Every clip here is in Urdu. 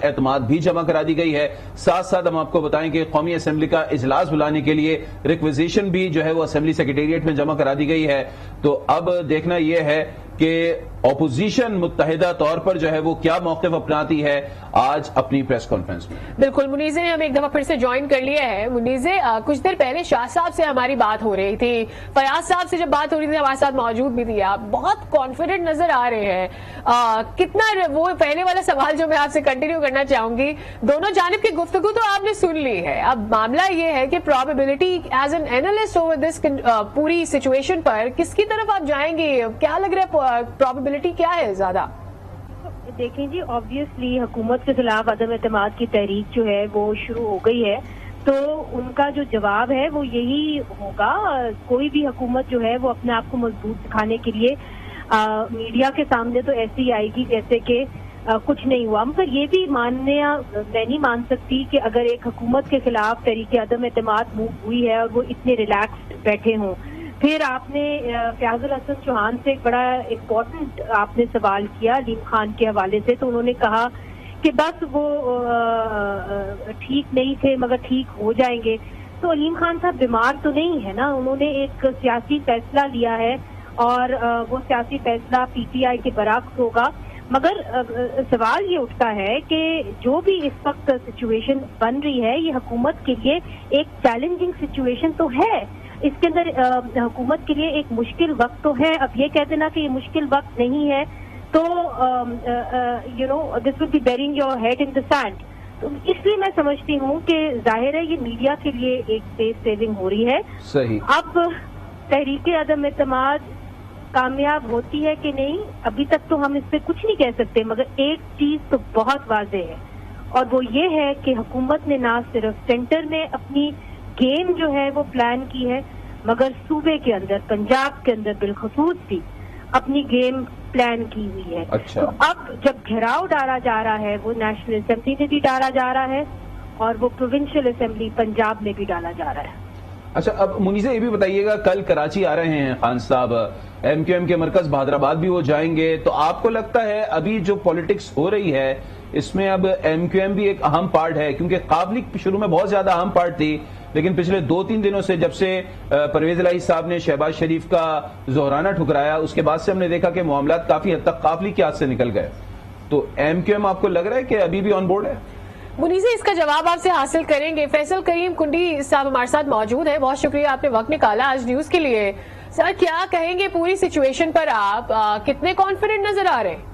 اعتماد بھی جمع کرا دی گئی ہے. ساتھ ساتھ ہم آپ کو بتائیں کہ قومی اسمبلی کا اجلاس بلانے کے لیے ریکویزیشن بھی جو ہے وہ اسمبلی سیکریٹریٹ میں جمع کرا دی گئی ہے. تو اب دیکھنا یہ ہے کہ اپوزیشن متحدہ طور پر جو ہے وہ کیا موقف اپناتی ہے آج اپنی پریس کانفرنس میں. بالکل، منیزے نے ہمیں ایک دفعہ پھر سے جوائن کر لیا ہے. منیزے، کچھ دیر پہلے شاہ صاحب سے ہماری بات ہو رہی تھی، فیاض صاحب سے جب بات ہو رہی تھی ہمارے ساتھ موجود بھی تھی. آپ بہت کانفیڈنٹ نظر آ رہے ہیں. کتنا وہ پہلے والا سوال جو میں آپ سے کنٹینیو کرنا چاہوں گی، دونوں جانب کی گفتگو تو آپ نے سن لی ہے، اب معاملہ یہ ہے کہ probability as an analyst over this پوری سچویشن پر کس کی طرف آپ جائیں گے؟ کیا لگ رہا ہے پرابیبلٹی کیا ہے زیادہ؟ دیکھیں جی، آبویسلی حکومت کے خلاف عدم اعتماد کی تحریک جو ہے وہ شروع ہو گئی ہے، تو ان کا جو جواب ہے وہ یہی ہوگا. کوئی بھی حکومت جو ہے وہ اپنے آپ کو مضبوط دکھانے کے لیے میڈیا کے سامنے تو ایسے ہی آئے گی جیسے کہ کچھ نہیں ہوا. مگر یہ بھی میں نہیں مان سکتی کہ اگر ایک حکومت کے خلاف تحریک عدم اعتماد موو ہوئی ہے اور وہ اتنے ریلیکسڈ بیٹھے ہوں. پھر آپ نے فیاض الحسن چوہان سے ایک بڑا امپورٹنٹ آپ نے سوال کیا علیم خان کے حوالے سے، تو انہوں نے کہا کہ بس وہ ٹھیک نہیں تھے مگر ٹھیک ہو جائیں گے. تو علیم خان صاحب بیمار تو نہیں ہے نا، انہوں نے ایک سیاسی فیصلہ لیا ہے اور وہ سیاسی فیصلہ پی ٹی آئی کے برعکس ہوگا. مگر سوال یہ اٹھتا ہے کہ جو بھی اس وقت سچویشن بن رہی ہے یہ حکومت کے لیے ایک چیلنجنگ سچویشن تو ہے. اس کے اندر حکومت کے لیے ایک مشکل وقت تو ہے. اب یہ کہہ دینا کہ یہ مشکل وقت نہیں ہے تو this will be burying your head in the sand. تو اس لیے میں سمجھتی ہوں کہ ظاہر ہے یہ میڈیا کے لیے ایک اسپیس سیونگ ہو رہی ہے. صحیح. اب تحریک عدم اعتماد کامیاب ہوتی ہے کہ نہیں، ابھی تک تو ہم اس پہ کچھ نہیں کہہ سکتے. مگر ایک چیز تو بہت واضح ہے اور وہ یہ ہے کہ حکومت نے نہ صرف سینٹر میں اپنی گیم جو ہے وہ پلان کی ہے مگر صوبے کے اندر، پنجاب کے اندر بالخصوص بھی اپنی گیم پلان کی ہوئی ہے. اچھا. تو اب جب گھیراؤ ڈالا جا رہا ہے وہ نیشنل اسمبلی میں بھی ڈالا جا رہا ہے اور وہ پروونشل اسمبلی پنجاب میں بھی ڈالا جا رہا ہے. اچھا، اب منیزہ یہ بھی بتائیے گا، کل کراچی آ رہے ہیں خان صاحب، ایم کیو ایم کے مرکز بہادر آباد بھی وہ جائیں گے، تو آپ کو لگتا ہے ابھی جو پولیٹکس ہو رہی ہے اس میں اب ایم کیو ایم بھی ایک اہم پارٹ ہے؟ کیونکہ قابلی شروع میں بہت زیادہ اہم پارٹ تھی، لیکن پچھلے 2-3 دنوں سے جب سے پرویز الہی صاحب نے شہباز شریف کا زہرانہ ٹھکرایا اس کے بعد سے ہم نے دیکھا کہ معاملات کافی حد تک قابلی کے ہاتھ سے نکل گئے. تو ایم کیو ایم آپ کو لگ رہا ہے کہ ابھی بھی آن بورڈ ہے؟ منیزہ اس کا جواب آپ سے حاصل کریں گے. فیصل کریم کنڈی صاحب ہمارے ساتھ موجود ہے. بہت شکریہ آپ نے وقت نکالا آج نیوز کے لیے. سر کیا کہیں گے پوری سچویشن پر، آپ کتنے کانفیڈنٹ نظر آ رہے ہیں؟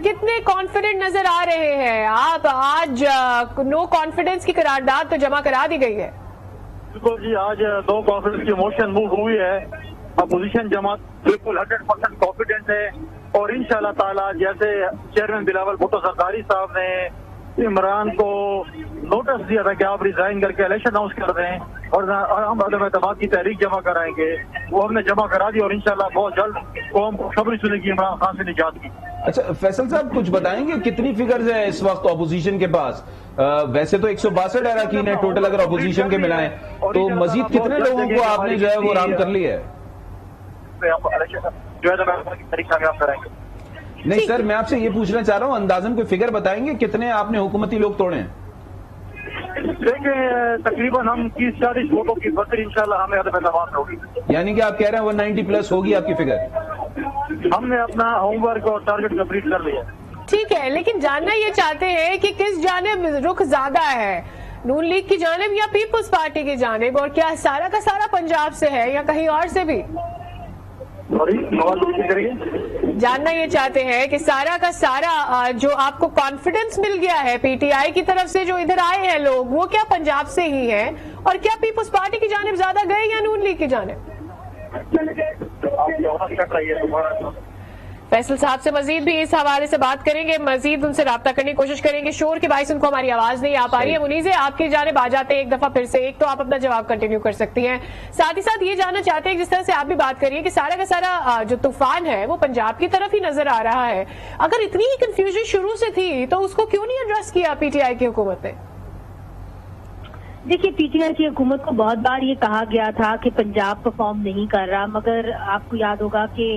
کتنے کانفیڈنٹ نظر آ رہے ہیں آپ؟ آج نو کانفیڈنس کی قرارداد تو جمع کرا دی گئی ہے. بالکل جی، آج نو کانفیڈنس کی موشن موو ہوئی ہے. اپوزیشن جماعت بالکل 100% کانفیڈنٹ ہے اور انشاءاللہ تعالی جیسے چیئرمین بلاول بھٹو زرداری صاحب نے عمران کو نوٹس دیا تھا کہ آپ ریزائن کر کے الیکشن اناؤنس کر دیں اور ہم عدم اعتماد کی تحریک جمع کرائیں گے، وہ ہم نے جمع کرا دی اور انشاءاللہ بہت جلد قوم کو خبری سنے گی عمران خان سے نجات کی. اچھا فیصل صاحب، کچھ بتائیں گے کتنی فگرز ہیں اس وقت اپوزیشن کے پاس؟ ویسے تو 162 اراکین ہیں ٹوٹل اگر اپوزیشن کے ملائیں، تو مزید کتنے لوگوں کو آپ نے جو ہے وہ رام کر لی ہے؟ نہیں سر، میں آپ سے یہ پوچھنا چاہ رہا ہوں اندازاً کوئی فگر بتائیں گے کتنے آپ نے حکومتی لوگ توڑے ہیں؟ دیکھیں تقریباً ہم 30-40 ووٹوں کی بہتر انشاءاللہ ہمیں عدم اعتماد ہوگی. یعنی کہ آپ کہہ رہے ہیں 190 پلس ہوگی آپ کی فگر؟ ہم نے اپنا ہوم ورک اور ٹارگٹ کمپلیٹ کر لیا. ٹھیک ہے، لیکن جاننا یہ چاہتے ہیں کہ کس جانب رخ زیادہ ہے، نون لیگ کی جانب یا پیپلز پارٹی کی جانب، اور کیا سارا کا سارا پنجاب سے ہے یا کہیں اور سے بھی؟ جاننا یہ چاہتے ہیں کہ سارا کا سارا جو آپ کو کانفیڈنس مل گیا ہے پی ٹی آئی کی طرف سے جو ادھر آئے ہیں لوگ، وہ کیا پنجاب سے ہی ہیں، اور کیا پیپلز پارٹی کی جانب زیادہ گئے یا نون لیگ کی جانب؟ فیصل صاحب سے مزید بھی اس حوالے سے بات کریں گے، مزید ان سے رابطہ کرنے کی کوشش کریں گے. شور کے باعث ان کو ہماری آواز نہیں آ پا رہی ہے. منیزے آپ کی جانب آ جاتے ہیں ایک دفعہ پھر سے، ایک تو آپ اپنا جواب کنٹینیو کر سکتی ہیں، ساتھ ہی ساتھ یہ جاننا چاہتے ہیں جس طرح سے آپ بھی بات کریے کہ سارا کا سارا جو طوفان ہے وہ پنجاب کی طرف ہی نظر آ رہا ہے. اگر اتنی ہی کنفیوژن شروع سے تھی تو اس کو کیوں نہیں ایڈریس کیا پی ٹی آئی کی حکومت نے؟ دیکھیے، پی ٹی آئی کی حکومت کو بہت بار یہ کہا گیا تھا کہ پنجاب پرفارم نہیں کر رہا، مگر آپ کو یاد ہوگا کہ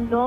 9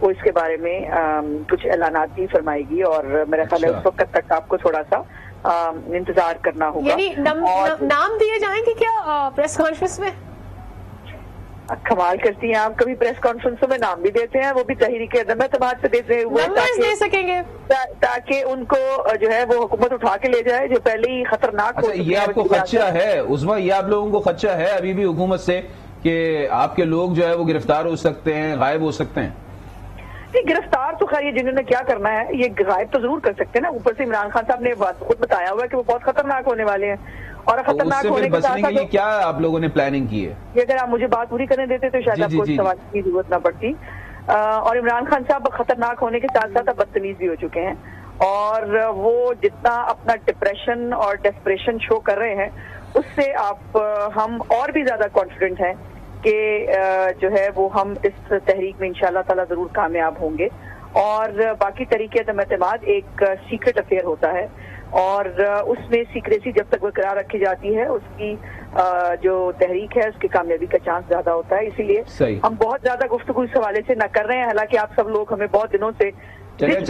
وہ اس کے بارے میں کچھ اعلانات بھی فرمائے گی، اور میرا خیال ہے اس وقت تک آپ کو تھوڑا سا انتظار کرنا ہوگا۔ یعنی نام دیے جائیں گے کیا پریس کانفرنس میں؟ کمال کرتی ہیں آپ، کبھی پریس کانفرنسوں میں نام بھی دیتے ہیں، وہ بھی تحریک عدم اعتماد سے دیتے ہوئے دے سکیں گے تاکہ ان کو جو ہے وہ حکومت اٹھا کے لے جائے جو پہلے ہی خطرناک ہو۔ یہ آپ کو خدشہ ہے عظمیٰ، یہ آپ لوگوں کو خدشہ ہے ابھی بھی حکومت سے کہ آپ کے لوگ جو ہے وہ گرفتار ہو سکتے ہیں، غائب ہو سکتے ہیں؟ گرفتار تو خیر یہ جنہوں نے کیا کرنا ہے یہ غائب تو ضرور کر سکتے ہیں نا، اوپر سے عمران خان صاحب نے خود بتایا ہوا ہے کہ وہ بہت خطرناک ہونے والے ہیں، اور خطرناک ہونے کے ساتھ ساتھ کیا آپ لوگوں نے پلاننگ کی ہے؟ یہ اگر آپ مجھے بات پوری کرنے دیتے تو شاید آپ کو سوال کی ضرورت نہ پڑتی۔ اور عمران خان صاحب خطرناک ہونے کے ساتھ ساتھ اب بدتمیز بھی ہو چکے ہیں، اور وہ جتنا اپنا ڈپریشن اور ڈیسپریشن شو کر رہے ہیں اس سے ہم اور بھی زیادہ کانفیڈنٹ ہیں کہ جو ہے وہ ہم اس تحریک میں انشاءاللہ تعالی ضرور کامیاب ہوں گے۔ اور باقی طریقے عدم اعتماد ایک سیکرٹ افیئر ہوتا ہے، اور اس میں سیکریسی جب تک برقرار رکھی جاتی ہے اس کی جو تحریک ہے اس کی کامیابی کا چانس زیادہ ہوتا ہے، اسی لیے ہم بہت زیادہ گفتگو اس حوالے سے نہ کر رہے ہیں، حالانکہ آپ سب لوگ ہمیں بہت دنوں سے جس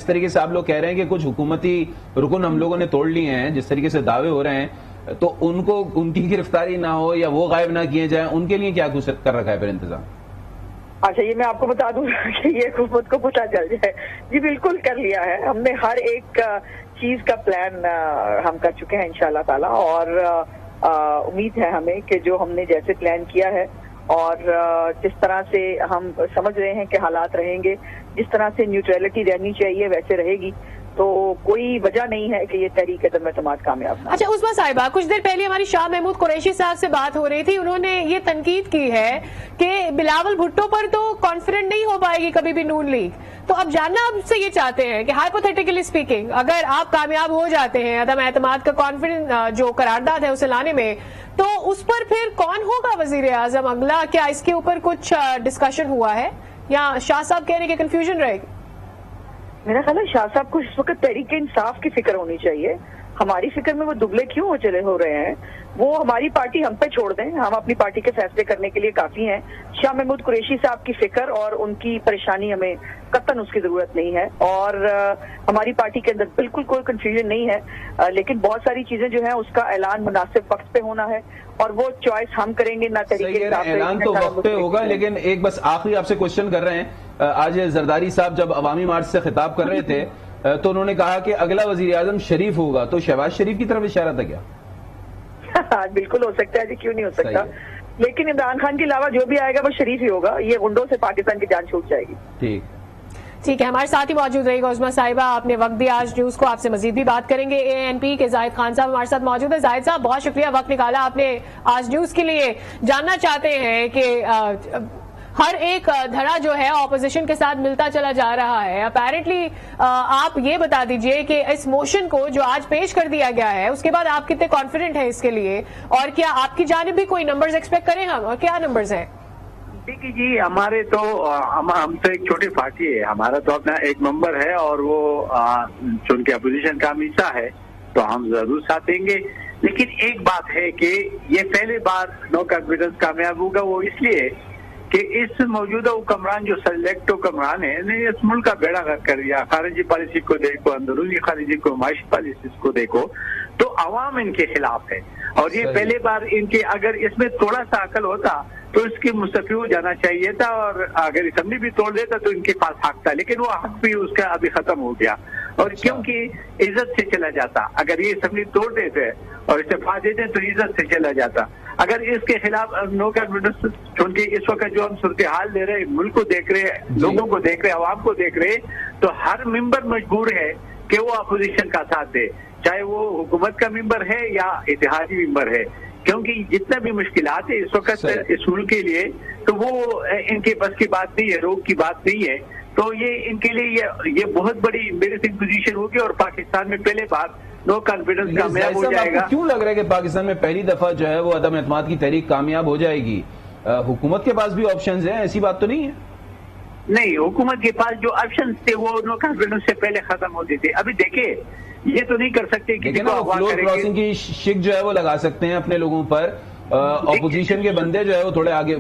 طریقے سے آپ لوگ کہہ رہے ہیں کہ کچھ حکومتی رکن ہم لوگوں نے توڑ لیے ہیں، جس طریقے سے دعوے ہو رہے ہیں، تو ان کی گرفتاری نہ ہو یا وہ غائب نہ کیے جائیں، ان کے لیے کیا کچھ کر رکھا ہے پھر انتظام؟ اچھا یہ میں آپ کو بتا دوں کہ یہ حکومت کو پتہ چل جائے، جی بالکل کر لیا ہے ہم نے، ہر ایک چیز کا پلان ہم کر چکے ہیں انشاءاللہ تعالی، اور امید ہے ہمیں کہ جو ہم نے جیسے پلان کیا ہے اور جس طرح سے ہم سمجھ رہے ہیں کہ حالات رہیں گے، جس طرح سے نیوٹرلٹی رہنی چاہیے ویسے رہے گی، تو کوئی وجہ نہیں ہے کہ یہ تحریک عدم اعتماد کامیاب نہ۔ اچھا عظمیٰ صاحبہ، کچھ دیر پہلے ہماری شاہ محمود قریشی صاحب سے بات ہو رہی تھی، انہوں نے یہ تنقید کی ہے کہ بلاول بھٹو پر تو کانفیڈنٹ نہیں ہو پائے گی کبھی بھی نون لیگ، تو اب جاننا آپ سے یہ چاہتے ہیں کہ ہائپوتھیٹیکلی اسپیکنگ اگر آپ کامیاب ہو جاتے ہیں عدم اعتماد کا کانفیڈنٹ جو قرارداد ہے اسے لانے میں، تو اس پر پھر کون ہوگا وزیر اعظم اگلا؟ کیا اس کے اوپر کچھ ڈسکشن ہوا ہے یا شاہ صاحب کہہ رہے کہ کنفیوژن رہے گی؟ میرا خیال ہے شاہ صاحب کو اس وقت تحریک انصاف کی فکر ہونی چاہیے، ہماری فکر میں وہ دبلے کیوں ہو رہے ہیں؟ وہ ہماری پارٹی ہم پہ چھوڑ دیں، ہم اپنی پارٹی کے فیصلے کرنے کے لیے کافی ہیں۔ شاہ محمود قریشی صاحب کی فکر اور ان کی پریشانی ہمیں قطعاً اس کی ضرورت نہیں ہے، اور ہماری پارٹی کے اندر بالکل کوئی کنفیوژن نہیں ہے، لیکن بہت ساری چیزیں جو ہیں اس کا اعلان مناسب وقت پہ ہونا ہے، اور وہ چوائس ہم کریں گے نہ طریقے سے۔ اعلان تو وقت پہ ہوگا، لیکن ایک بس آخری آپ سے کوشچن کر رہے ہیں، آج زرداری صاحب جب عوامی مارچ سے خطاب کر رہے تھے تو انہوں نے کہا کہ اگلا وزیر اعظم شریف ہوگا، تو شہباز شریف کی طرف اشارہ تھا کیا؟ بالکل ہو سکتا ہے جی، کیوں نہیں ہو سکتا، لیکن عمران خان کے علاوہ جو بھی آئے گا وہ شریف ہی ہوگا، یہ غنڈوں سے پاکستان کی جان چھوٹ جائے گی۔ ٹھیک ہے، ہمارے ساتھ ہی موجود رہے گا عظمیٰ صاحبہ، آپ نے وقت دیا آج نیوز کو، آپ سے مزید بھی بات کریں گے۔ ANP کے زاہد خان صاحب ہمارے ساتھ موجود ہیں۔ زاہد صاحب بہت شکریہ، وقت نکالا آپ نے آج نیوز کے لیے۔ جاننا چاہتے ہیں کہ ہر ایک دھڑا جو ہے اپوزیشن کے ساتھ ملتا چلا جا رہا ہے، اپیرنٹلی آپ یہ بتا دیجئے کہ اس موشن کو جو آج پیش کر دیا گیا ہے اس کے بعد آپ کتنے کانفیڈنٹ ہیں اس کے لیے، اور کیا آپ کی جانب بھی کوئی نمبرز ایکسپیکٹ کریں ہم، اور کیا نمبرز ہیں؟ دیکھیے جی، ہمارے تو ہم تو ایک چھوٹی پارٹی ہے، ہمارا تو اپنا ایک ممبر ہے، اور وہ چونکہ اپوزیشن کا حصہ ہے تو ہم ضرور ساتھ دیں گے، لیکن ایک بات ہے کہ یہ پہلی بار نو کانفیڈنس کامیاب ہوگا، وہ اس لیے کہ اس موجودہ حکمران جو سلیکٹ حکمران ہے نے اس ملک کا بیڑا غرق کر دیا، خارجی پالیسی کو دیکھو، اندرونی خارجی کو، معاشی پالیسی کو دیکھو، تو عوام ان کے خلاف ہے، اور یہ پہلے بار ان کے اگر اس میں تھوڑا سا عقل ہوتا تو اس کی مستفی ہو جانا چاہیے تھا، اور اگر اسمبلی بھی توڑ دیتا تو ان کے پاس حق تھا، لیکن وہ حق بھی اس کا ابھی ختم ہو گیا، اور کیونکہ عزت سے چلا جاتا، اگر یہ اسمبلی توڑ دیتے اور استعفا دیتے تو عزت سے چلا جاتا، اگر اس کے خلاف نو کانفیڈنس، چونکہ اس وقت جو ہم صورتحال دے رہے، ملک کو دیکھ رہے، لوگوں کو دیکھ رہے، عوام کو دیکھ رہے، تو ہر ممبر مجبور ہے کہ وہ اپوزیشن کا ساتھ دے، چاہے وہ حکومت کا ممبر ہے یا اتحادی ممبر ہے، کیونکہ جتنا بھی مشکلات ہے اس وقت اس ملک کے لیے تو وہ ان کے بس کی بات نہیں ہے، روک کی بات نہیں ہے، تو یہ ان کے لیے یہ بہت بڑی امبیرسنگ پوزیشن ہوگی، اور پاکستان میں پہلے بار نو کانفیڈنس کامیاب ہو جائے گا۔ کیوں لگ رہا ہے کہ پاکستان میں پہلی دفعہ جو ہے وہ عدم اعتماد کی تحریک کامیاب ہو جائے گی؟ حکومت کے پاس بھی آپشنز ہیں، ایسی بات تو نہیں ہے؟ نہیں، حکومت کے پاس جو آپشنز تھے وہ نو کانفیڈنس سے پہلے ختم ہوتے تھے، ابھی دیکھیں یہ تو نہیں کر سکتے کہ فلور کراسنگ کی شک جو ہے وہ لگا سکتے ہیں اپنے لوگوں پر، اپوزیشن کے بندے جو ہے وہ تھوڑے آگے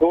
2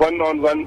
1-on-1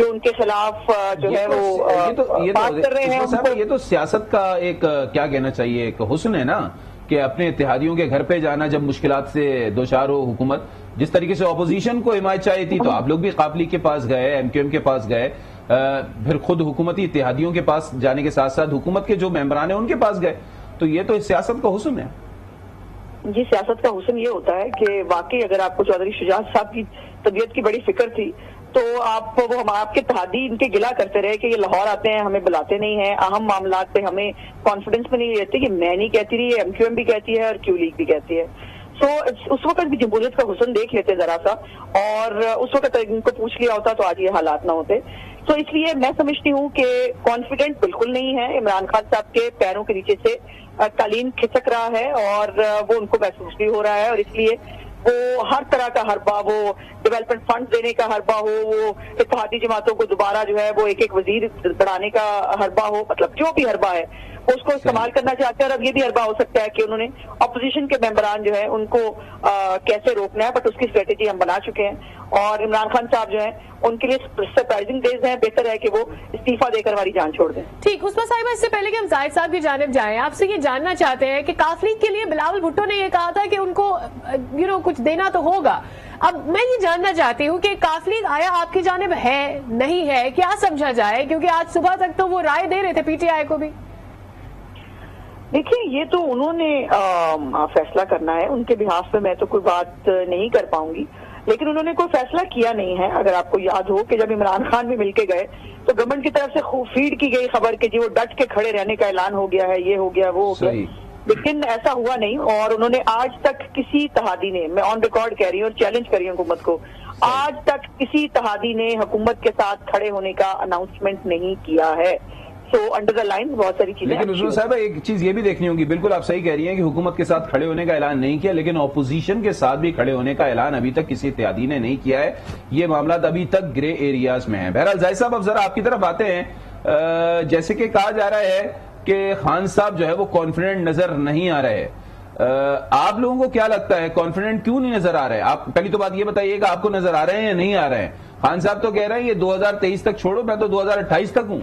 جو ان کے خلاف جو ہے وہ بات کر رہے ہیں. یہ تو سیاست کا ایک کیا کہنا چاہیے ایک حسن ہے نا کہ اپنے اتحادیوں کے گھر پہ جانا جب مشکلات سے دوچار ہو حکومت. جس طریقے سے اپوزیشن کو حمایت چاہیے تھی تو آپ لوگ بھی قافلی کے پاس گئے, ایم کیو ایم کے پاس گئے, پھر خود حکومتی اتحادیوں کے پاس جانے کے ساتھ ساتھ حکومت کے جو ممبران ہیں ان کے پاس گئے. تو یہ تو سیاست کا حسن ہے. جی, سیاست کا حسن یہ ہوتا ہے کہ واقعی اگر آپ کو چودھری شجاعت صاحب کی طبیعت کی بڑی فکر تھی تو آپ کے اتحادی ان کے گلا کرتے رہے کہ یہ لاہور آتے ہیں, ہمیں بلاتے نہیں ہیں, اہم معاملات پہ ہمیں کانفیڈنس میں نہیں رہتے کہ میں نہیں کہتی رہی, ایم کیو ایم بھی کہتی ہے اور کیو لیگ بھی کہتی ہے. سو اس وقت بھی جمہوریت کا حسن دیکھ لیتے ذرا سا, اور اس وقت ان کو پوچھ لیا ہوتا تو آج یہ حالات نہ ہوتے. تو اس لیے میں سمجھتی ہوں کہ کانفیڈنٹ بالکل نہیں ہے. عمران خان صاحب کے پیروں کے نیچے سے قالین کھسک رہا ہے اور وہ ان کو محسوس بھی ہو رہا ہے, اور اس لیے وہ ہر طرح کا حربہ, وہ ڈیولپمنٹ فنڈ دینے کا حربہ ہو, وہ اتحادی جماعتوں کو دوبارہ جو ہے وہ ایک وزیر بڑھانے کا حربہ ہو, مطلب جو بھی حربہ ہے اس کو استعمال کرنا چاہتے ہیں. اور اب یہ بھی حربہ ہو سکتا ہے کہ انہوں نے اپوزیشن کے ممبران جو ہے ان کو کیسے روکنا ہے, بٹ اس کی اسٹریٹجی ہم بنا چکے ہیں. اور عمران خان صاحب جو ہیں ان کے لیے سرپرائزنگ ڈیز ہیں, بہتر ہے کہ وہ استعفیٰ دے کر ہماری جان چھوڑ دیں. ٹھیک, حسبہ صاحبہ, اس سے پہلے کہ ہم زاہد صاحب کی جانب جائیں, آپ سے یہ جاننا چاہتے ہیں کہ کافلی کے لیے بلاول بھٹو نے یہ کہا تھا کہ ان کو کچھ دینا تو ہوگا. اب میں یہ جاننا چاہتی ہوں کہ کافلی آیا آپ کی جانب ہے نہیں ہے, کیا سمجھا جائے, کیونکہ آج صبح تک تو وہ رائے دے رہے تھے پی ٹی آئی کو بھی. دیکھیے, یہ تو انہوں نے فیصلہ کرنا ہے, ان کے بحاف میں تو کوئی بات نہیں کر پاؤں گی, لیکن انہوں نے کوئی فیصلہ کیا نہیں ہے. اگر آپ کو یاد ہو کہ جب عمران خان بھی مل کے گئے تو گورنمنٹ کی طرف سے فیڈ کی گئی خبر کہ جی وہ ڈٹ کے کھڑے رہنے کا اعلان ہو گیا ہے, یہ ہو گیا, وہ ہو گیا, لیکن ایسا ہوا نہیں. اور انہوں نے آج تک کسی اتحادی نے, میں آن ریکارڈ کہہ رہی ہوں اور چیلنج کر رہی ہوں حکومت کو, آج تک کسی اتحادی نے حکومت کے ساتھ کھڑے ہونے کا اناؤنسمنٹ نہیں کیا ہے. سو انڈر دا لائن بہت ساری چیزیں. لیکن عثمان صاحب ایک چیز یہ بھی دیکھنی ہوگی, بالکل آپ صحیح کہہ رہی ہیں کہ حکومت کے ساتھ کھڑے ہونے کا اعلان نہیں کیا, لیکن اپوزیشن کے ساتھ بھی کھڑے ہونے کا اعلان ابھی تک کسی اتحادی نے نہیں کیا ہے. یہ معاملات ابھی تک گرے ایریاز میں ہیں. بہرحال زاہد صاحب, اب ذرا آپ کی طرف آتے ہیں. جیسے کہ کہا جا رہا ہے کہ خان صاحب جو ہے وہ کانفیڈنٹ نظر نہیں آ رہے. آپ لوگوں کو کیا لگتا ہے کانفیڈنٹ کیوں نہیں نظر آ رہے؟ آپ پہلی تو بات یہ بتائیے گا, آپ کو نظر آ رہے ہیں یا نہیں آ رہے ہیں؟ خان صاحب تو کہہ رہے ہیں یہ 2023 تک چھوڑو, میں تو 2028 تک ہوں.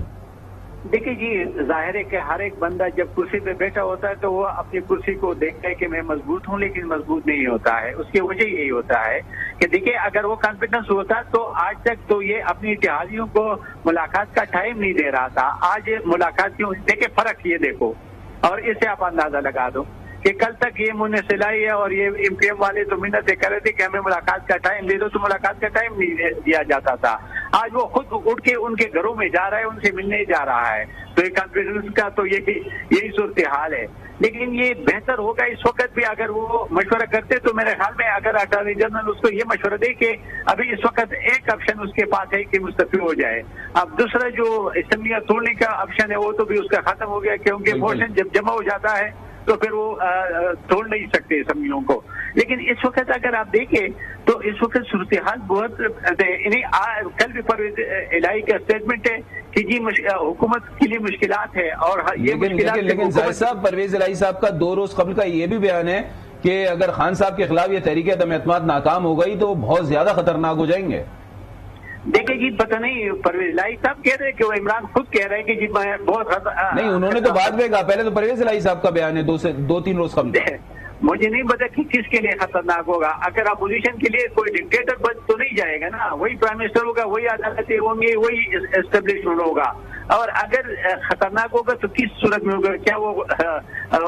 دیکھیے جی, ظاہر ہے کہ ہر ایک بندہ جب کرسی پہ بیٹھا ہوتا ہے تو وہ اپنی کرسی کو دیکھتا ہے کہ میں مضبوط ہوں, لیکن مضبوط نہیں ہوتا ہے. اس کی وجہ یہی ہوتا ہے کہ دیکھیے, اگر وہ کانفیڈنس ہوتا تو آج تک تو یہ اپنی اتحادیوں کو ملاقات کا ٹائم نہیں دے رہا تھا. آج ملاقات کیوں, دیکھیں فرق یہ دیکھو, اور اس سے آپ اندازہ لگا دو کہ کل تک یہ منہ سلائی ہے اور یہ ایم پی ایم والے تو منتیں کر رہے تھے کہ ہمیں ملاقات کا ٹائم دے دو, تو ملاقات کا ٹائم نہیں دیا جاتا تھا. آج وہ خود اٹھ کے ان کے گھروں میں جا رہا ہے, ان سے ملنے جا رہا ہے. تو یہ کانفیڈنس کا تو یہی صورتحال ہے. لیکن یہ بہتر ہوگا اس وقت بھی اگر وہ مشورہ کرتے, تو میرے خیال میں اگر اٹارنی جنرل اس کو یہ مشورہ دے کہ ابھی اس وقت ایک آپشن اس کے پاس ہے کہ مستعفی ہو جائے. اب دوسرا جو اسمبلیاں توڑنے کا آپشن ہے وہ تو بھی اس کا ختم ہو گیا, کیونکہ موشن جب جمع ہو جاتا ہے تو پھر وہ توڑ نہیں سکتے اسمبلیوں کو. لیکن اس وقت اگر آپ دیکھیں تو اس وقت صورتحال بہت, کل بھی پرویز الہی کا اسٹیٹمنٹ ہے کہ جی حکومت کے لیے مشکلات ہے, اور یہ مشکلات. لیکن زاہد صاحب, پرویز الہی صاحب کا 2 روز قبل کا یہ بھی بیان ہے کہ اگر خان صاحب کے خلاف یہ تحریک عدم اعتماد ناکام ہو گئی تو بہت زیادہ خطرناک ہو جائیں گے. دیکھیں جی, پتہ نہیں, پرویز الہی صاحب کہہ رہے کہ وہ عمران خود کہہ رہے کہ جی میں بہت نہیں, انہوں نے تو بعد میں کہا, پہلے تو پرویز الہی صاحب کا بیان ہے 2-3 روز قبل. مجھے نہیں پتا کہ کس کے لیے خطرناک ہوگا. اگر اپوزیشن کے لیے کوئی ڈکٹیٹر بن تو نہیں جائے گا نا, وہی پرائم منسٹر ہوگا, وہی عدالتیں ہوں گی, وہی اسٹیبلشمنٹ ہوگا. اور اگر خطرناک ہوگا تو کس صورت میں ہوگا؟ کیا وہ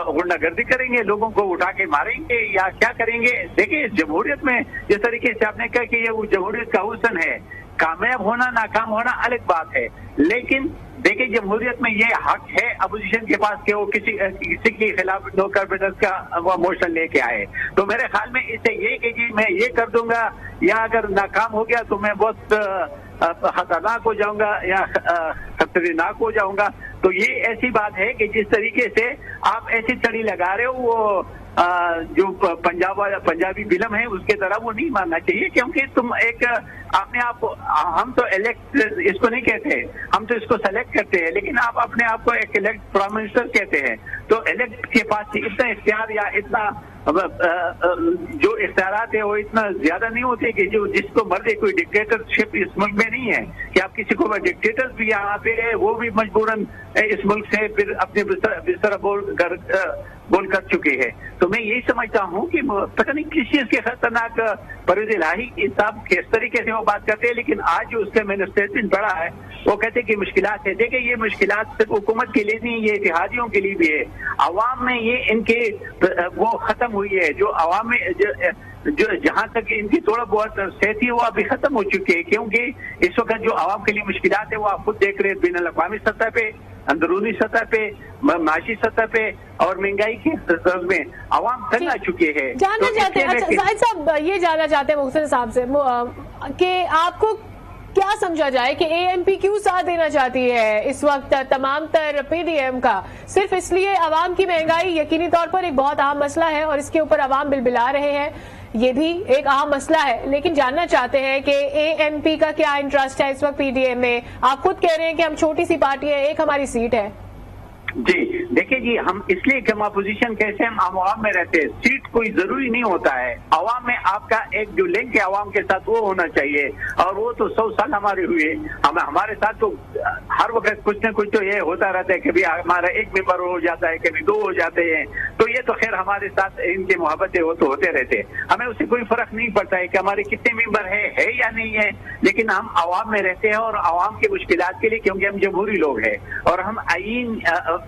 غنڈہ گردی کریں گے, لوگوں کو اٹھا کے ماریں گے, یا کیا کریں گے؟ دیکھیں, جمہوریت میں جس طریقے سے آپ نے کہا کہ یہ جمہوریت کا حسن ہے, کامیاب ہونا ناکام ہونا الگ بات ہے, لیکن دیکھیں جمہوریت میں یہ حق ہے اپوزیشن کے پاس کہ وہ کسی کے خلاف نو کانفیڈنس کا وہ موشن لے کے آئے. تو میرے خیال میں اس سے یہ کہ جی میں یہ کر دوں گا, یا اگر ناکام ہو گیا تو میں بہت خطرناک ہو جاؤں گا یا خطرناک ہو جاؤں گا. تو یہ ایسی بات ہے کہ جس طریقے سے آپ ایسی چڑی لگا رہے ہو، وہ جو پنجابی فلم ہے اس کے طرح وہ نہیں ماننا چاہیے، کیونکہ تم ایک اپنے آپ کو، ہم تو الیکٹ اس کو نہیں کہتے، ہم تو اس کو سلیکٹ کرتے ہیں، لیکن آپ اپنے آپ کو ایک الیکٹ پرائم منسٹر کہتے ہیں، تو الیکٹ کے پاس اتنا اختیار یا اتنا جو اختیارات ہے وہ اتنا زیادہ نہیں ہوتے کہ جو جس کو مرضی، کوئی ڈکٹیٹرشپ اس ملک میں نہیں ہے کہ آپ کسی کو، ڈکٹیٹر بھی یہاں پہ ہے، وہ بھی مجبوراً اس ملک سے پھر اپنے بستر بول کر چکے ہیں۔ تو میں یہی سمجھتا ہوں کہ پتہ نہیں کس چیز کے خطرناک پرویز الہی صاحب کس طریقے سے وہ بات کرتے ہیں، لیکن آج جو اس کا میں نے اسٹیٹمنٹ پڑھا ہے وہ کہتے ہیں کہ مشکلات ہے۔ دیکھیں یہ مشکلات صرف حکومت کے لیے نہیں، یہ اتحادیوں کے لیے بھی ہے، عوام میں یہ ان کے وہ ختم ہوئی ہے، جو عوام میں جو جہاں تک ان کی تھوڑا بہت صحت ہے وہ ابھی ختم ہو چکی ہے، کیونکہ اس وقت جو عوام کے لیے مشکلات ہے وہ آپ خود دیکھ رہے ہیں، بین الاقوامی سطح پہ، اندرونی سطح پہ، معاشی سطح پہ اور مہنگائی کے سطح میں عوام تنگ آ چکے ہیں۔ جاننا چاہتے ہیں، اچھا زاہد صاحب یہ جاننا چاہتے ہیں محسن صاحب سے کہ آپ کو کیا سمجھا جائے کہ اے ایم پی کیوں ساتھ دینا چاہتی ہے اس وقت تمام تر پی ڈی ایم کا؟ صرف اس لیے عوام کی مہنگائی یقینی طور پر ایک بہت اہم مسئلہ ہے اور اس کے اوپر عوام بلبلا رہے ہیں، یہ بھی ایک اہم مسئلہ ہے، لیکن جاننا چاہتے ہیں کہ اے ایم پی کا کیا انٹرسٹ ہے اس وقت پی ڈی ایم میں؟ آپ خود کہہ رہے ہیں کہ ہم چھوٹی سی پارٹی ہے، ایک ہماری سیٹ ہے۔ جی دیکھیں جی، ہم اس لیے کہ ہم اپوزیشن کیسے ہم عوام میں رہتے ہیں، سیٹ کوئی ضروری نہیں ہوتا ہے، عوام میں آپ کا ایک جو لنک ہے عوام کے ساتھ وہ ہونا چاہیے، اور وہ تو 100 سال ہمارے ہوئے، ہمارے ساتھ تو ہر وقت کچھ نہ کچھ تو یہ ہوتا رہتا ہے، کبھی ہمارا ایک ممبر ہو جاتا ہے، کبھی 2 ہو جاتے ہیں، تو یہ تو خیر ہمارے ساتھ ان کے محبتیں وہ تو ہوتے رہتے ہیں، ہمیں اس سے کوئی فرق نہیں پڑتا ہے کہ ہمارے کتنے ممبر ہے یا نہیں ہے، لیکن ہم عوام میں رہتے ہیں اور عوام کے مشکلات کے لیے، کیونکہ ہم جمہوری لوگ ہیں اور ہم آئین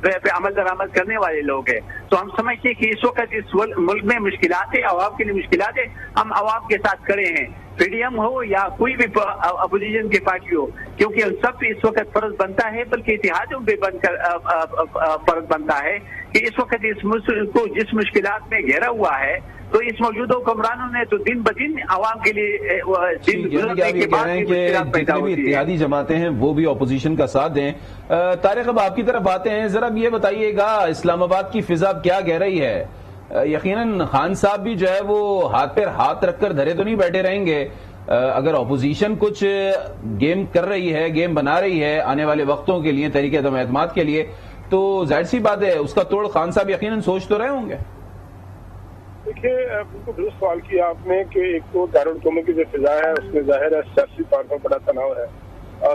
پہ عمل درآمد کرنے والے لوگ ہیں، تو ہم سمجھتے ہیں کہ اس وقت اس ملک میں مشکلات ہے، عوام کے لیے مشکلات ہے، ہم عوام کے ساتھ کھڑے ہیں، پی ڈی ایم ہو یا کوئی بھی اپوزیشن کی پارٹی ہو، کیونکہ ان سب پہ اس وقت فرض بنتا ہے، بلکہ اتحادوں پہ فرض بنتا ہے کہ اس وقت اس ملک کو جس مشکلات میں گھیرا ہوا ہے، تو اس موجودہ حکمرانوں نے تو دن بدن عوام کے لیے جتنے بھی اتحادی جماعتیں ہیں وہ بھی اپوزیشن کا ساتھ دیں۔ طارق اب آپ کی طرف آتے ہیں، ذرا یہ بتائیے گا اسلام آباد کی فضا کیا کہہ رہی ہے؟ یقیناً خان صاحب بھی جو ہے وہ ہاتھ پہ ہاتھ رکھ کر دھرے تو نہیں بیٹھے رہیں گے، اگر اپوزیشن کچھ گیم کر رہی ہے، گیم بنا رہی ہے آنے والے وقتوں کے لیے، تحریک عدم اعتماد کے لیے، تو ظاہر سی بات ہے اس کا توڑ خان صاحب یقیناً سوچ تو رہے ہوں گے۔ دیکھیے بالکل درست سوال کیا آپ نے کہ ایک تو دارالحکومت کی جو فضا ہے اس میں ظاہر ہے سیاسی طور پر بڑا تناؤ ہے،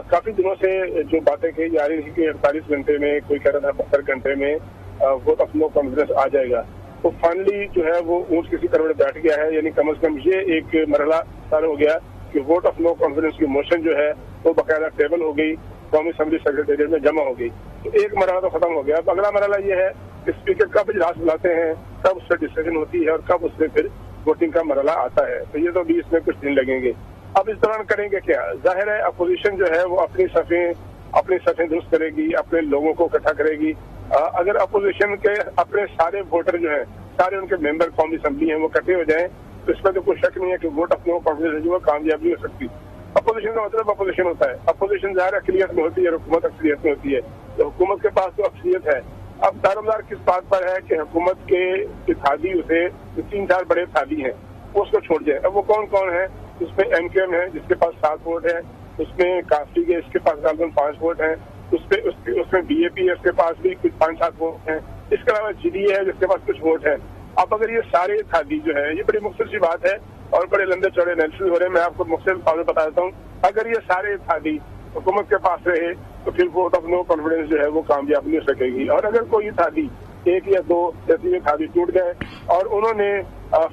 کافی دنوں سے جو باتیں کہی جا رہی تھی کہ 48 گھنٹے میں، کوئی کہہ رہا تھا 72 گھنٹے میں ووٹ آف نو کانفیڈنس آ جائے گا، تو فائنلی جو ہے وہ اونٹ کسی طرف بیٹھ گیا ہے، یعنی کم از کم یہ ایک مرحلہ طے ہو گیا کہ ووٹ آف نو کانفیڈنس کی موشن جو ہے وہ باقاعدہ ٹیبل ہو گئی، قومی اسمبلی سیکریٹریٹ میں جمع ہو گئی، تو ایک مرحلہ تو ختم ہو گیا۔ اب اگلا مرحلہ یہ ہے کہ اسپیکر کب اجلاس بلاتے ہیں، کب اس سے ڈسکشن ہوتی ہے اور کب اس میں پھر ووٹنگ کا مرحلہ آتا ہے، تو یہ تو بھی اس میں کچھ دن لگیں گے۔ اب اس دوران کریں گے کیا؟ ظاہر ہے اپوزیشن جو ہے وہ اپنی صفیں درست کرے گی، اپنے لوگوں کو اکٹھا کرے گی۔ اگر اپوزیشن کے اپنے سارے ووٹر جو ہیں، سارے ان کے ممبر قومی اسمبلی ہیں وہ اکٹھے ہو جائیں تو اس میں تو کوئی شک نہیں ہے کہ ووٹ آف نو کانفیڈنس جو ہے کامیاب نہیں ہو سکتی۔ اپوزیشن کا مطلب اپوزیشن ہوتا ہے، اپوزیشن ظاہر اقلیت میں ہوتی ہے اور حکومت اکثریت میں ہوتی ہے، تو حکومت کے پاس تو اکثریت ہے۔ اب دارومدار کس بات پر ہے کہ حکومت کے اتحادی اسے 3-4 بڑے اتحادی ہیں وہ اس کو چھوڑ جائے۔ اب وہ کون کون ہیں؟ اس میں ایم کیو ایم ہے جس کے پاس 7 ووٹ ہیں، اس میں کافی کے اس کے پاس غالباً 5 ووٹ ہیں، اس میں بی اے پی ہے اس کے پاس بھی کچھ 5-7 ووٹ ہیں، اس کے علاوہ جی ڈی ہے جس کے پاس کچھ ووٹ ہیں۔ اب اگر یہ سارے اتحادی جو ہے، یہ بڑی مختصر سی بات ہے اور بڑے لمبے چوڑے انالیسس ہو رہے ہیں، میں آپ کو مختلف باتیں بتا دیتا ہوں۔ اگر یہ سارے اتحادی حکومت کے پاس رہے تو پھر ووٹ آف نو کانفیڈنس جو ہے وہ کامیاب نہیں ہو سکے گی، اور اگر کوئی اتحادی 1 یا 2 یا 3 اتحادی ٹوٹ گئے اور انہوں نے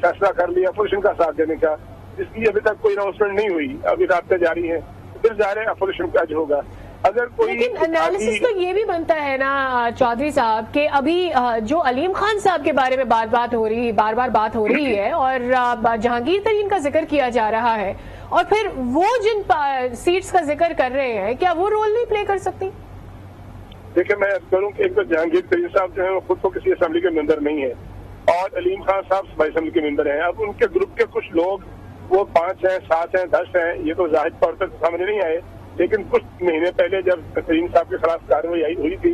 فیصلہ کر لیا اپوزیشن کا ساتھ دینے کا، جس کی ابھی تک کوئی اناؤنسمنٹ نہیں ہوئی، ابھی رابطے جاری ہیں، پھر ظاہر ہے اپوزیشن کا جو ہوگا۔ اگر کوئی لیکن انالیسس تو یہ بھی بنتا ہے نا چودھری صاحب کہ ابھی جو علیم خان صاحب کے بارے میں بار بار بات ہو رہی ہے اور جہانگیر ترین کا ذکر کیا جا رہا ہے، اور پھر وہ جن سیٹس کا ذکر کر رہے ہیں کیا وہ رول نہیں پلے کر سکتی؟ دیکھیں میں کروں کہ ایک تو جہانگیر ترین صاحب جو ہیں وہ خود کو کسی اسمبلی کے ممبر نہیں ہے، اور علیم خان صاحب صوبائی اسمبلی کے ممبر ہیں۔ اب ان کے گروپ کے کچھ لوگ وہ 5 ہیں، 7 ہیں، 10 ہیں، یہ تو ظاہر طور پر سامنے نہیں آئے، لیکن کچھ مہینے پہلے جب ترین صاحب کے خلاف کارروائی ہوئی تھی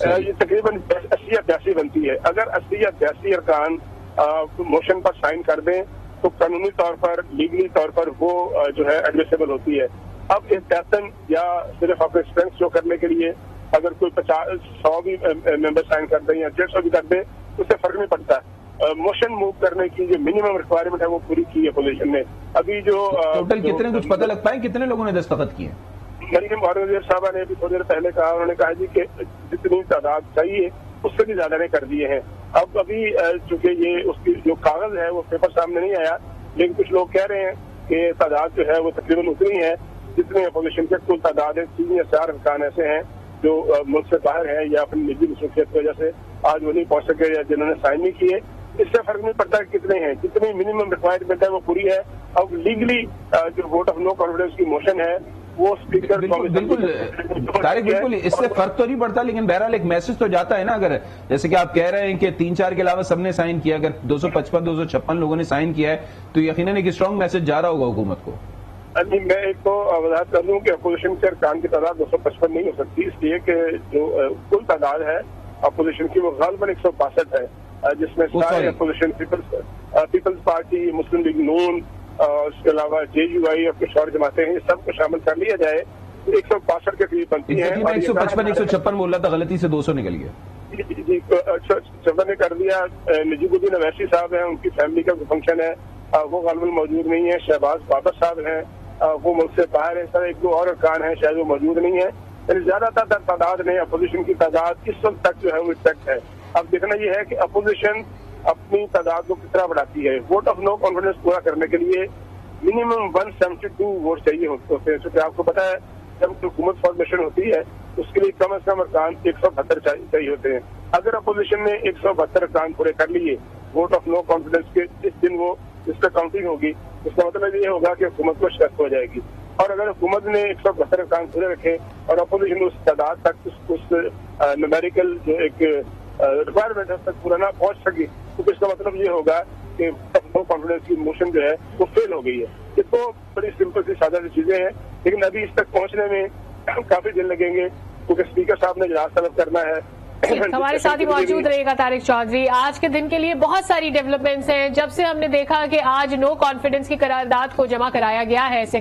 یہ تقریباً 80 یا 82 بنتی ہے. اگر 80 یا 82 ارکان موشن پر سائن کر دیں تو قانونی طور پر لیگلی طور پر وہ جو ہے ایڈمیسیبل ہوتی ہے. اب احتیاطاً یا صرف اپنے اسٹرینتھ شو کرنے کے لیے اگر کوئی 100 بھی ممبر سائن کر دیں یا 150 بھی کر دیں اس سے فرق نہیں پڑتا. موشن موو کرنے کی جو منیمم ریکوائرمنٹ ہے وہ پوری کی ہے اپوزیشن نے. ابھی جو ٹوٹل کتنے کچھ پتہ لگ پائے کتنے لوگوں نے دستخط کیے؟ مریم اور وزیر صاحبہ نے ابھی تھوڑی دیر پہلے کہا, انہوں نے کہا جی کہ جتنی تعداد چاہیے اس سے بھی زیادہ نے کر دیے ہیں. اب ابھی چونکہ یہ اس کی جو کاغذ ہے وہ پیپر سامنے نہیں آیا, لیکن کچھ لوگ کہہ رہے ہیں کہ تعداد جو ہے وہ تقریباً اتنی ہے جتنے اپوزیشن کے کل تعداد ہے. 3 یا 4 ارکان ایسے ہیں جو ملک سے باہر ہیں یا اپنی نجی مصروفیت کی وجہ سے آج وہ نہیں پہنچ سکے یا جنہوں نے سائن نہیں کیے. اس سے فرق نہیں پڑتا کہ کتنے ہیں, جتنی منیمم ریکوائرمنٹ ہے وہ پوری ہے. اب لیگلی جو ووٹ آف نو کانفیڈنس کی موشن ہے وہ اسپیکر بالکل طارق بالکل اس سے فرق تو نہیں پڑتا, لیکن بہرحال ایک میسج تو جاتا ہے نا. اگر جیسے کہ آپ کہہ رہے ہیں کہ 3-4 کے علاوہ سب نے سائن کیا, اگر 255-256 لوگوں نے سائن کیا ہے تو یقیناً ایک اسٹرانگ میسج جا رہا ہوگا حکومت کو. میں ایک تو وضاحت کر دوں کہ اپوزیشن کے ارکان کی تعداد 255 نہیں ہو سکتی, اس لیے کہ جو کل تعداد ہے اپوزیشن کی وہ غالباً 162 ہے, جس میں سارے اپوزیشن پیپلز پارٹی, مسلم لیگ نون, اس کے علاوہ JUI اور کچھ اور جماعتیں ہیں, سب کو شامل کر لیا جائے 162 کے قریب بنتی ہیں. 155-156 بول رہا تھا, غلطی سے 200 نکل گیا. جی 156 نے کر دیا. نجیب الدین اویسی صاحب ہیں, ان کی فیملی کا فنکشن ہے, وہ غالباً موجود نہیں ہے. شہباز بابر صاحب ہیں, وہ ملک سے باہر ہیں. سر 1-2 اور ارکان ہیں شاید وہ موجود نہیں ہے. یعنی زیادہ تر تعداد میں اپوزیشن کی تعداد اس وقت تک جو ہے وہ ایکزیکٹ ہے. اب دیکھنا یہ ہے کہ اپوزیشن اپنی تعداد کو کس طرح بڑھاتی ہے. ووٹ آف نو کانفیڈنس پورا کرنے کے لیے منیمم 172 ووٹ چاہیے ہوتے ہیں. کیونکہ آپ کو پتا ہے جب حکومت فارمیشن ہوتی ہے اس کے لیے کم از کم ارکان 172 چاہیے ہوتے ہیں. اگر اپوزیشن نے 172 ارکان پورے کر لیے ووٹ آف نو کانفیڈنس کے اس دن وہ اس پہ کاؤنٹنگ ہوگی, اس کا مطلب یہ ہوگا کہ حکومت کو شکست ہو جائے گی. اور اگر حکومت نے 172 ارکان پورے رکھے اور اپوزیشن اس تعداد تک اس نومیریکل جو ایک ریکوائرمنٹ ہے تک پورا نہ پہنچ سکی تو اس کا مطلب یہ ہوگا کہ نو کانفیڈنس کی موشن جو ہے وہ فیل ہو گئی ہے. یہ تو بڑی سمپل سی سادہ سی چیزیں ہیں, لیکن ابھی اس تک پہنچنے میں کافی دن لگیں گے کیونکہ اسپیکر صاحب نے اجلاس طلب کرنا ہے. ہمارے ساتھ ہی موجود رہے گا طارق چودھری. آج کے دن کے لیے بہت ساری ڈیولپمنٹس ہیں. جب سے ہم نے دیکھا کہ آج نو کانفیڈنس کی قرارداد کو جمع کرایا گیا ہے